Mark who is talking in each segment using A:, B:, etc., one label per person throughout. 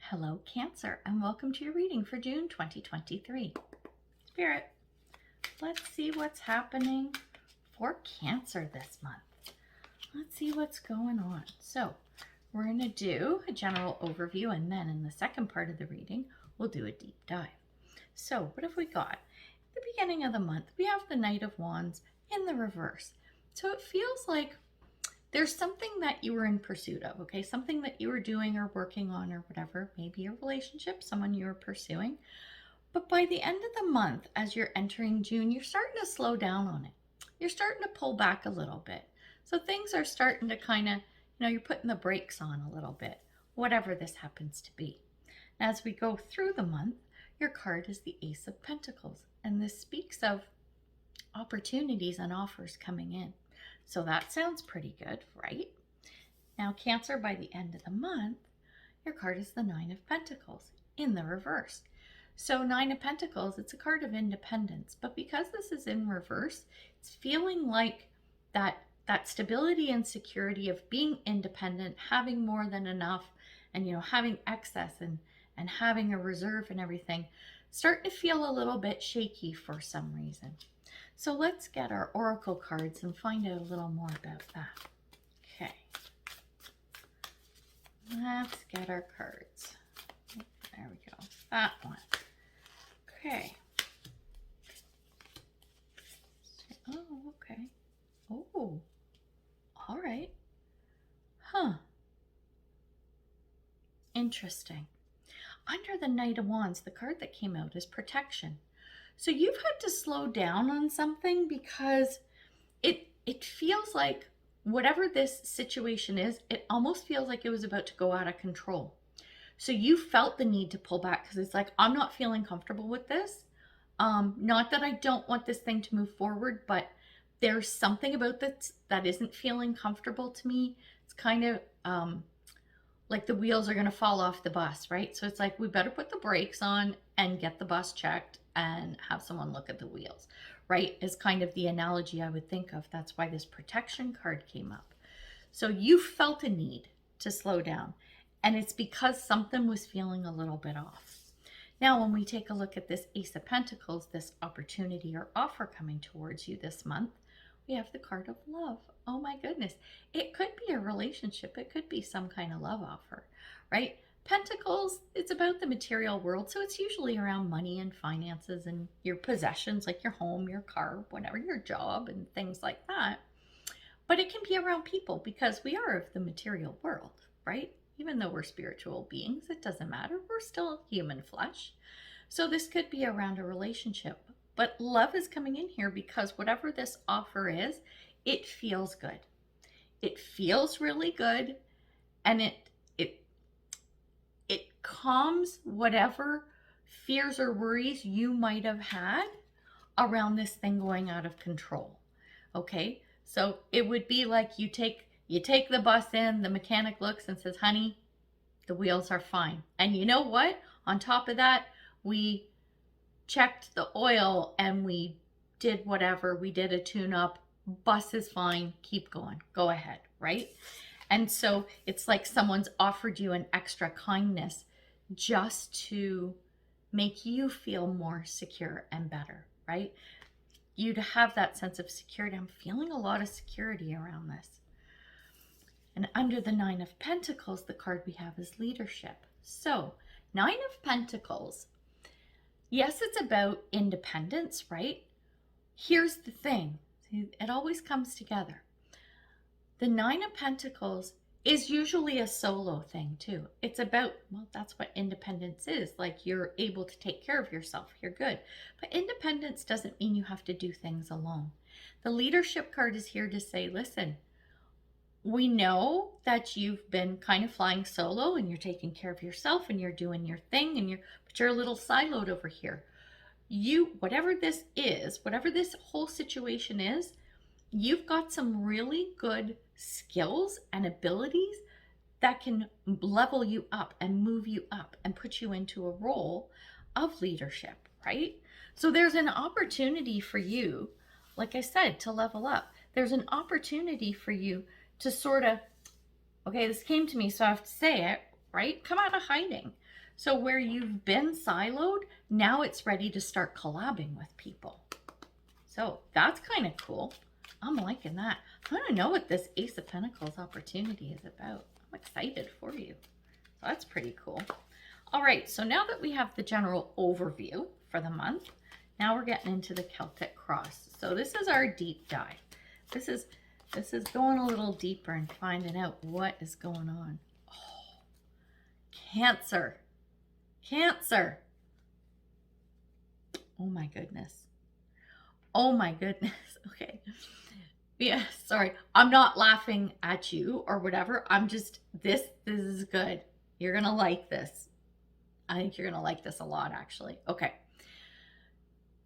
A: Hello, Cancer, and welcome to your reading for June 2023. Spirit, let's see what's happening for Cancer this month. Let's see what's going on. So, we're going to do a general overview, and then in the second part of the reading, we'll do a deep dive. So, what have we got? At the beginning of the month, we have the Knight of Wands in the reverse. So, it feels like there's something that you were in pursuit of, okay? Something that you were doing or working on or whatever, maybe a relationship, someone you were pursuing. But by the end of the month, as you're entering June, you're starting to slow down on it. You're starting to pull back a little bit. So things are starting to kind of, you're putting the brakes on a little bit, whatever this happens to be. As we go through the month, your card is the Ace of Pentacles. And this speaks of opportunities and offers coming in. So that sounds pretty good, right? Now, Cancer, by the end of the month, your card is the Nine of Pentacles in the reverse. So Nine of Pentacles, it's a card of independence, but because this is in reverse, it's feeling like that stability and security of being independent, having more than enough, and having excess and having a reserve and everything, starting to feel a little bit shaky for some reason. So let's get our oracle cards and find out a little more about that. Okay. Let's get our cards. There we go. That one. Okay. Oh, okay. Oh, all right. Huh. Interesting. Under the Knight of Wands, the card that came out is protection. So you've had to slow down on something because it feels like whatever this situation is, it almost feels like it was about to go out of control. So you felt the need to pull back because it's like, I'm not feeling comfortable with this. Not that I don't want this thing to move forward, but there's something about this that isn't feeling comfortable to me. It's kind of like the wheels are going to fall off the bus, right? So it's like, we better put the brakes on and get the bus checked and have someone look at the wheels, right? Is kind of the analogy I would think of. That's why this protection card came up. So you felt a need to slow down, and it's because something was feeling a little bit off. Now, when we take a look at this Ace of Pentacles, this opportunity or offer coming towards you this month, we have the card of love. Oh my goodness. It could be a relationship. It could be some kind of love offer, right? Pentacles, it's about the material world. So it's usually around money and finances and your possessions, like your home, your car, whatever, your job and things like that. But it can be around people because we are of the material world, right? Even though we're spiritual beings, it doesn't matter. We're still human flesh. So this could be around a relationship. But love is coming in here because whatever this offer is, it feels good. It feels really good, and it calms whatever fears or worries you might have had around this thing going out of control. Okay? So it would be like you take the bus in, the mechanic looks and says, "Honey, the wheels are fine." And you know what? On top of that, we checked the oil and we did whatever. We did a tune-up. Bus is fine. Keep going. Go ahead, right? And so it's like someone's offered you an extra kindness just to make you feel more secure and better, right? You to have that sense of security. I'm feeling a lot of security around this. And under the Nine of Pentacles, the card we have is leadership. So, Nine of Pentacles, yes, it's about independence, right? Here's the thing. It always comes together. The Nine of Pentacles is usually a solo thing too. It's about, well, that's what independence is. Like, you're able to take care of yourself. You're good. But independence doesn't mean you have to do things alone. The leadership card is here to say, listen, we know that you've been kind of flying solo and you're taking care of yourself and you're doing your thing, but you're a little siloed over here. Whatever this is, whatever this whole situation is, you've got some really good skills and abilities that can level you up and move you up and put you into a role of leadership, right? So there's an opportunity for you, like I said, to level up. There's an opportunity for you to sort of, okay, this came to me, so I have to say it, right? Come out of hiding. So where you've been siloed, now it's ready to start collabing with people. So that's kind of cool. I'm liking that. I want to know what this Ace of Pentacles opportunity is about. I'm excited for you. So that's pretty cool. All right, so now that we have the general overview for the month, now we're getting into the Celtic Cross. So this is our deep dive. This is going a little deeper and finding out what is going on. Oh, Cancer. Cancer. Oh my goodness. Oh my goodness. Okay. Yeah, sorry. I'm not laughing at you or whatever. I'm just, this is good. You're going to like this. I think you're going to like this a lot, actually. Okay.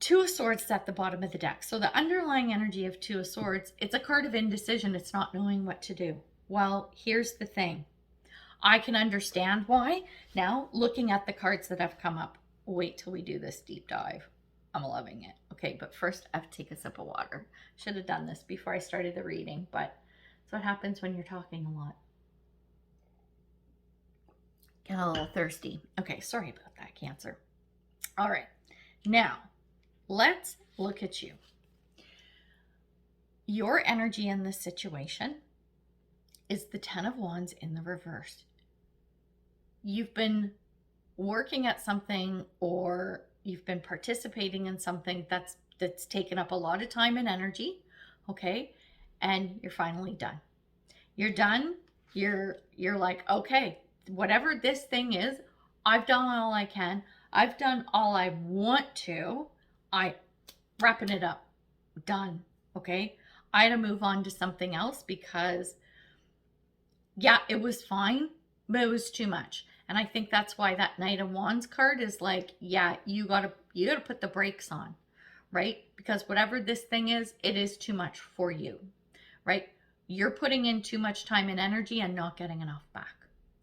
A: Two of Swords at the bottom of the deck. So the underlying energy of Two of Swords, it's a card of indecision. It's not knowing what to do. Well, here's the thing. I can understand why. Now, looking at the cards that have come up, wait till we do this deep dive. I'm loving it. Okay, but first I have to take a sip of water. Should have done this before I started the reading, but that's what happens when you're talking a lot. Get a little thirsty. Okay, sorry about that, Cancer. All right, now let's look at you. Your energy in this situation is the Ten of Wands in the reverse. You've been working at something, or you've been participating in something that's taken up a lot of time and energy, okay? And you're finally done. You're done. You're like, okay, whatever this thing is, I've done all I can. I've done all I want to. I wrapping it up. Done. Okay? I had to move on to something else because, yeah, it was fine, but it was too much. And I think that's why that Knight of Wands card is like, yeah, you gotta put the brakes on, right? Because whatever this thing is, it is too much for you, right? You're putting in too much time and energy and not getting enough back.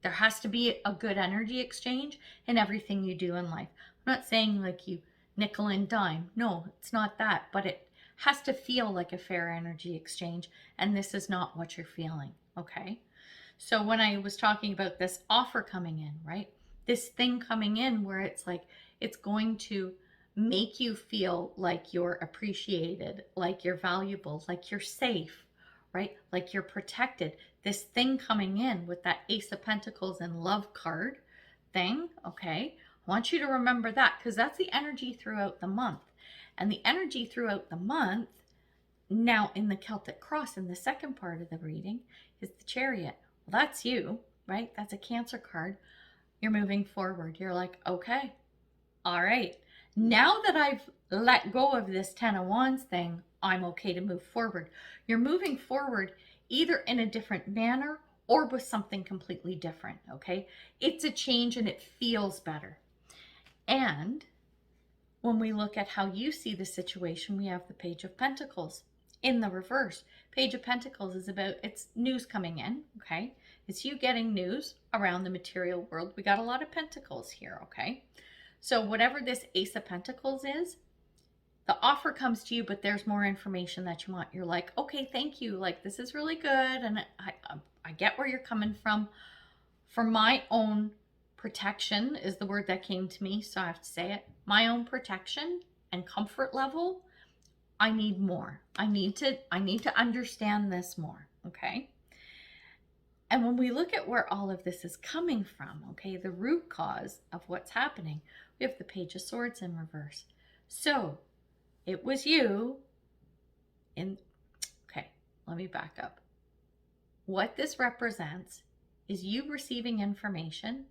A: There has to be a good energy exchange in everything you do in life. I'm not saying like you nickel and dime. No, it's not that, but it has to feel like a fair energy exchange. And this is not what you're feeling, okay? So when I was talking about this offer coming in, right? This thing coming in where it's like, it's going to make you feel like you're appreciated, like you're valuable, like you're safe, right? Like you're protected. This thing coming in with that Ace of Pentacles and Love card thing, okay? I want you to remember that because that's the energy throughout the month. And the energy throughout the month, now in the Celtic Cross, in the second part of the reading, is the Chariot. Well, that's you, right? That's a Cancer card. You're moving forward. You're like, okay, all right. Now that I've let go of this Ten of Wands thing, I'm okay to move forward. You're moving forward either in a different manner or with something completely different, okay? It's a change and it feels better. And when we look at how you see the situation, we have the Page of Pentacles in the reverse. Page of Pentacles is about, it's news coming in, okay? It's you getting news around the material world. We got a lot of pentacles here, okay? So whatever this Ace of Pentacles is, the offer comes to you, but there's more information that you want. You're like, okay, thank you. Like, this is really good. And I get where you're coming from. For my own protection is the word that came to me, so I have to say it. My own protection and comfort level, I need more. I need to understand this more, okay? And when we look at where all of this is coming from, okay, the root cause of what's happening, we have the Page of Swords in reverse. So it was you in, okay, let me back up. What this represents is you receiving information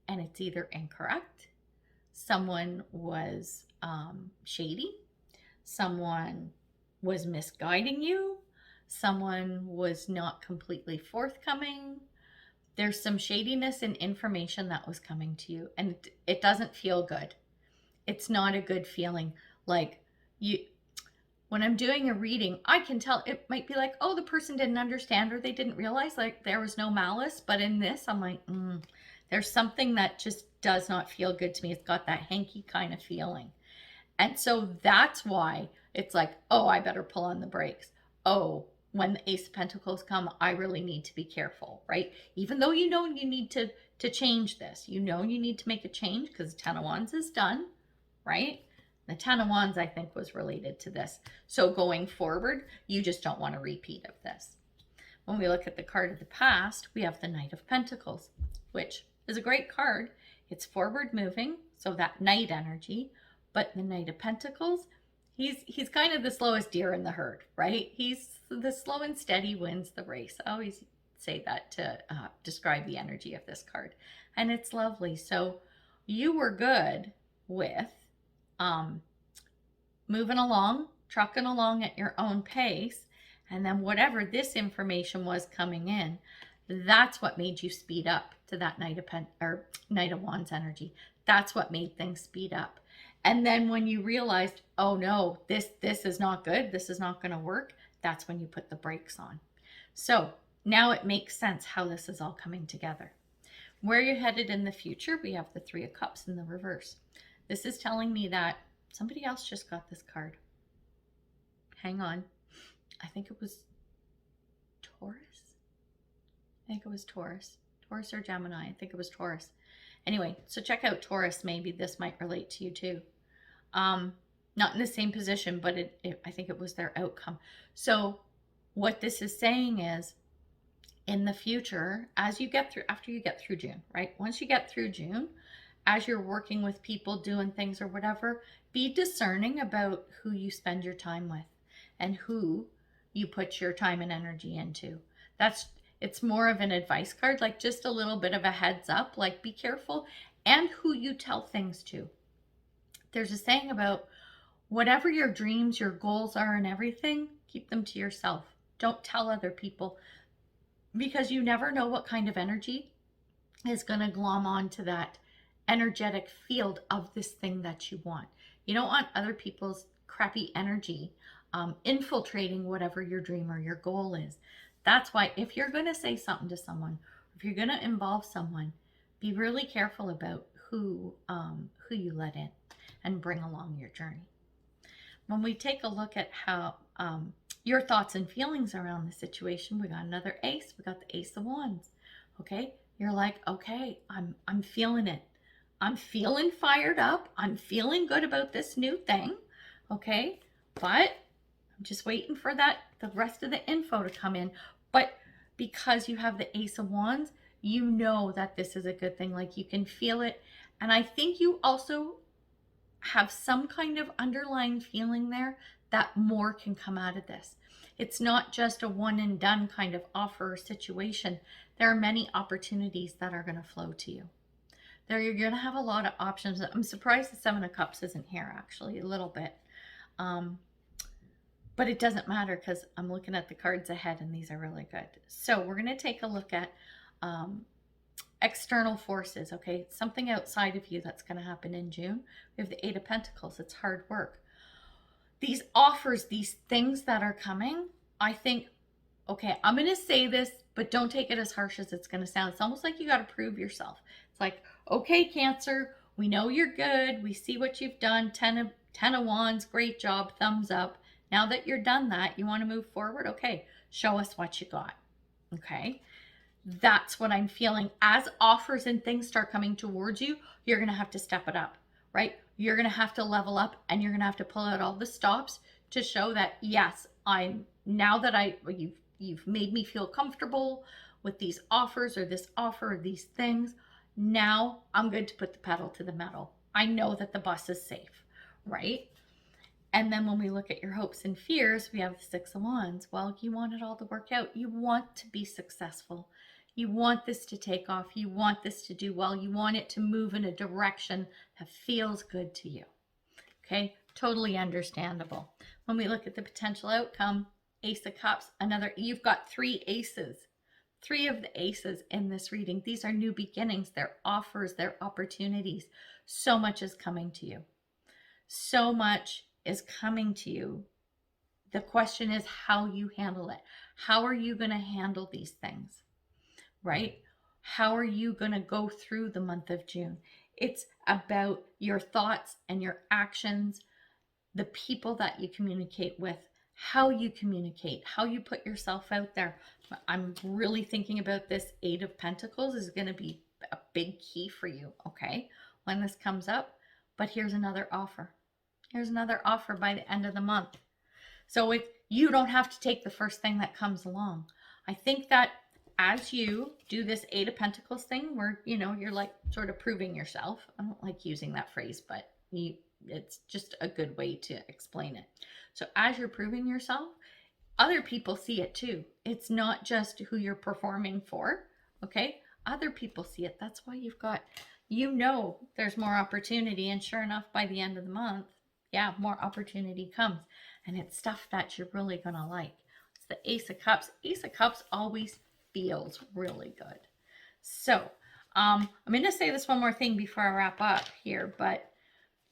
A: and it's either incorrect, someone was shady, someone was misguiding you, someone was not completely forthcoming. There's some shadiness in information that was coming to you, and it doesn't feel good. It's not a good feeling. Like, when I'm doing a reading, I can tell it might be like, oh, the person didn't understand or they didn't realize like there was no malice. But in this, I'm like, there's something that just does not feel good to me. It's got that hanky kind of feeling. And so that's why it's like, oh, I better pull on the brakes. Oh, when the Ace of Pentacles come, I really need to be careful, right? Even though you know you need to to change this. You know you need to make a change because the Ten of Wands is done, right? The Ten of Wands, I think, was related to this. So going forward, you just don't want a repeat of this. When we look at the card of the past, we have the Knight of Pentacles, which is a great card. It's forward moving, so that Knight energy, but the Knight of Pentacles, he's kind of the slowest deer in the herd, right? He's the slow and steady wins the race. I always say that to describe the energy of this card, and it's lovely. So you were good with moving along, trucking along at your own pace, and then whatever this information was coming in, that's what made you speed up to that Knight of Wands energy. That's what made things speed up. And then when you realized, oh no, this is not good, this is not going to work, that's when you put the brakes on. So now it makes sense how this is all coming together. Where you're headed in the future, we have the Three of Cups in the reverse. This is telling me that somebody else just got this card. Hang on. I think it was Taurus. I think it was Taurus. Taurus or Gemini. I think it was Taurus. Anyway, so check out Taurus. Maybe this might relate to you too. Not in the same position, but I think it was their outcome. So what this is saying is, in the future, as you get through, after you get through June, right? Once you get through June, as you're working with people, doing things or whatever, be discerning about who you spend your time with and who you put your time and energy into. It's more of an advice card, like just a little bit of a heads up, like be careful, and who you tell things to. There's a saying about whatever your dreams, your goals are and everything, keep them to yourself. Don't tell other people, because you never know what kind of energy is going to glom onto that energetic field of this thing that you want. You don't want other people's crappy energy infiltrating whatever your dream or your goal is. That's why if you're going to say something to someone, if you're going to involve someone, be really careful about who you let in and bring along your journey. When we take a look at how your thoughts and feelings around the situation, we got another ace. We got the Ace of Wands. Okay, you're like, okay, I'm feeling it. I'm feeling fired up. I'm feeling good about this new thing. Okay, but I'm just waiting for the rest of the info to come in. But because you have the Ace of Wands, you know that this is a good thing. Like, you can feel it. And I think you also have some kind of underlying feeling there that more can come out of this. It's not just a one and done kind of offer or situation. There are many opportunities that are going to flow to you. You're going to have a lot of options. I'm surprised the Seven of Cups isn't here, actually, a little bit. But it doesn't matter, because I'm looking at the cards ahead and these are really good. So we're going to take a look at external forces, okay? Something outside of you that's going to happen in June. We have the Eight of Pentacles. It's hard work. These offers, these things that are coming, I think, okay, I'm going to say this, but don't take it as harsh as it's going to sound. It's almost like you got to prove yourself. It's like, okay, Cancer, we know you're good. We see what you've done. Ten of Wands, great job, thumbs up. Now that you're done that, you want to move forward? Okay, show us what you got. Okay, that's what I'm feeling. As offers and things start coming towards you, you're going to have to step it up, right? You're going to have to level up, and you're going to have to pull out all the stops to show that, yes, you've made me feel comfortable with these offers or this offer or these things. Now I'm good to put the pedal to the metal. I know that the bus is safe, right? And then when we look at your hopes and fears, we have the Six of Wands. Well, you want it all to work out. You want to be successful. You want this to take off. You want this to do well. You want it to move in a direction that feels good to you. Okay, totally understandable. When we look at the potential outcome, Ace of Cups, you've got three aces. Three of the aces in this reading. These are new beginnings. They're offers. They're opportunities. So much is coming to you. So much is coming to you. The question is how you handle it. How are you going to handle these things, right? How are you going to go through the month of June? It's about your thoughts and your actions, the people that you communicate with, how you communicate, how you put yourself out there. I'm really thinking about this Eight of Pentacles is going to be a big key for you, okay, when this comes up. But here's another offer. Here's another offer by the end of the month. So you don't have to take the first thing that comes along. I think that as you do this Eight of Pentacles thing, where, you know, you're like sort of proving yourself. I don't like using that phrase, but it's just a good way to explain it. So as you're proving yourself, other people see it too. It's not just who you're performing for, okay? Other people see it. That's why you've got, you know, there's more opportunity. And sure enough, by the end of the month, yeah, more opportunity comes. And it's stuff that you're really going to like. It's the Ace of Cups. Ace of Cups always feels really good. So I'm going to say this one more thing before I wrap up here. But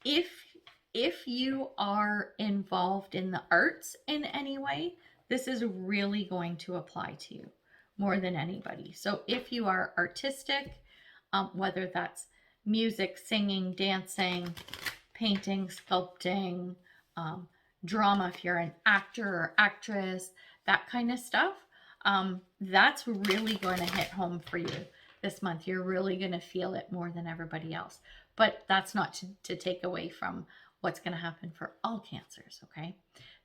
A: if you are involved in the arts in any way, this is really going to apply to you more than anybody. So if you are artistic, whether that's music, singing, dancing, painting, sculpting, drama, if you're an actor or actress, that kind of stuff, that's really going to hit home for you this month. You're really going to feel it more than everybody else. But that's not to take away from what's going to happen for all cancers, okay?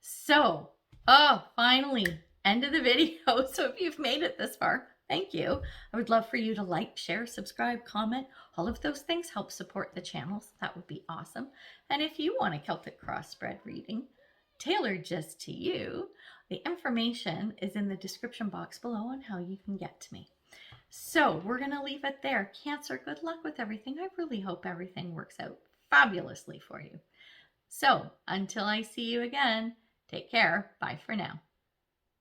A: So, finally, end of the video. So if you've made it this far, thank you. I would love for you to like, share, subscribe, comment. All of those things help support the channel, so that would be awesome. And if you want a Celtic cross spread reading tailored just to you, the information is in the description box below on how you can get to me. So we're going to leave it there. Cancer, good luck with everything. I really hope everything works out fabulously for you. So until I see you again, take care. Bye for now.